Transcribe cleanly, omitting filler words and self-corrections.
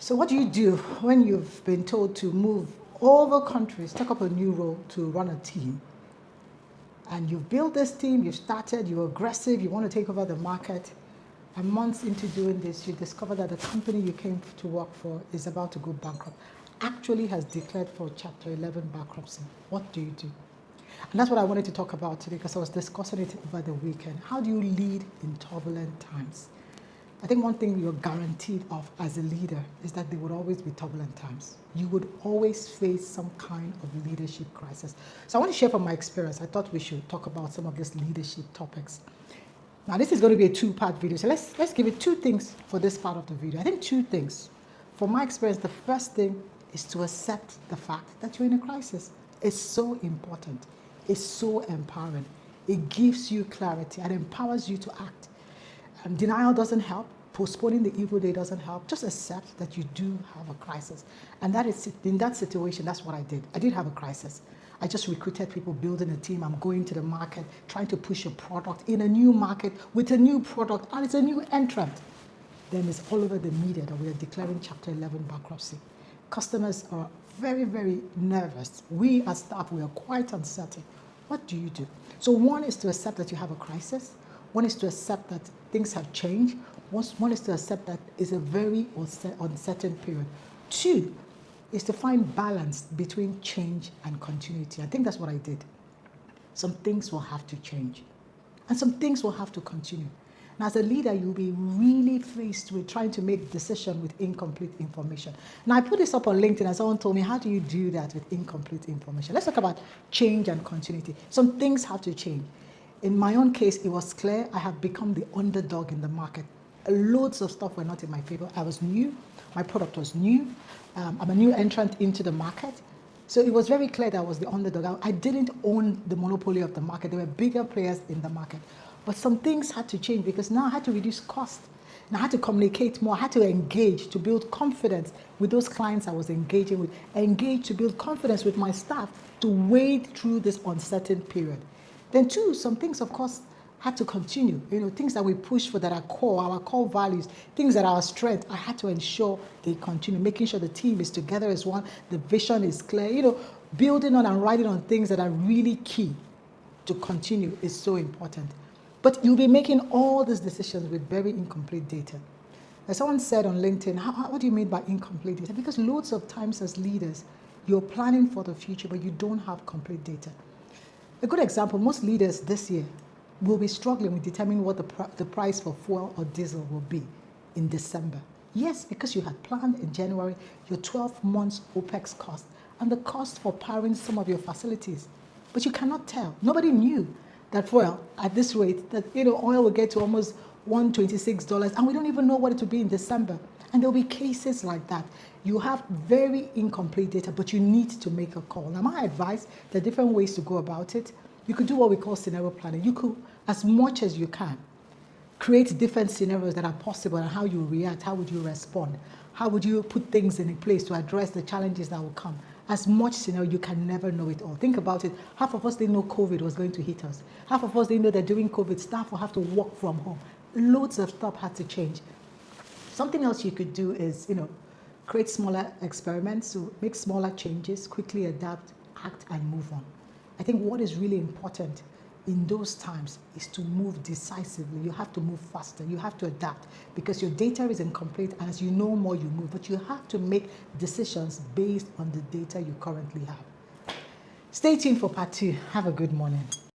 So what do you do when you've been told to move over countries, take up a new role to run a team? And you've built this team, you've started, you're aggressive, you want to take over the market. And months into doing this, you discover that the company you came to work for is about to go bankrupt, actually has declared for Chapter 11 bankruptcy. What do you do? And that's what I wanted to talk about today because I was discussing it over the weekend. How do you lead in turbulent times? I think one thing you're guaranteed of as a leader is that there would always be turbulent times. You would always face some kind of leadership crisis. So I want to share from my experience. I thought we should talk about some of these leadership topics. Now this is going to be a two-part video. So let's give it two things for this part of the video. I think two things. From my experience, the first thing is to accept the fact that you're in a crisis. It's so important. It's so empowering. It gives you clarity and empowers you to act. Denial doesn't help. Postponing the evil day doesn't help. Just accept that you do have a crisis. And that is, in that situation, that's what I did. I did have a crisis. I just recruited people, building a team. I'm going to the market, trying to push a product in a new market with a new product, and it's a new entrant. Then it's all over the media that we are declaring Chapter 11 bankruptcy. Customers are very, very nervous. We as staff, we are quite uncertain. What do you do? So one is to accept that you have a crisis. One is to accept that things have changed. One is to accept that it's a very uncertain period. Two is to find balance between change and continuity. I think that's what I did. Some things will have to change, and some things will have to continue. Now, as a leader, you'll be really faced with trying to make decisions with incomplete information. Now, I put this up on LinkedIn, and someone told me, how do you do that with incomplete information? Let's talk about change and continuity. Some things have to change. In my own case, it was clear I have become the underdog in the market. Loads of stuff were not in my favor. I was new. My product was new. I'm a new entrant into the market. So it was very clear that I was the underdog. I didn't own the monopoly of the market. There were bigger players in the market. But some things had to change because now I had to reduce cost. And I had to communicate more. I had to engage to build confidence with those clients I was engaging with. Engage to build confidence with my staff to wade through this uncertain period. Then two, some things, of course, had to continue. Things that we push for that are core, our core values, things that are our strength. I had to ensure they continue, making sure the team is together as one, the vision is clear. Building on and writing on things that are really key to continue is so important. But you'll be making all these decisions with very incomplete data. As someone said on LinkedIn, what do you mean by incomplete data? Because loads of times as leaders, you're planning for the future, but you don't have complete data. A good example, most leaders this year will be struggling with determining what the price for fuel or diesel will be in December. Yes, because you had planned in January your 12 months OPEX cost and the cost for powering some of your facilities. But you cannot tell. Nobody knew that fuel at this rate, that oil will get to almost $126, and we don't even know what it will be in December. And there'll be cases like that. You have very incomplete data, but you need to make a call. Now, my advice, there are different ways to go about it. You could do what we call scenario planning. You could, as much as you can, create different scenarios that are possible and how you react, how would you respond, how would you put things in place to address the challenges that will come. As much scenario, you can never know it all. Think about it. Half of us didn't know COVID was going to hit us. Half of us didn't know that during COVID, staff will have to work from home. Loads of stuff had to change. Something else you could do is, create smaller experiments, so make smaller changes, quickly adapt, act, and move on. I think what is really important in those times is to move decisively. You have to move faster. You have to adapt because your data is incomplete, and as you know more, you move. But you have to make decisions based on the data you currently have. Stay tuned for part 2. Have a good morning.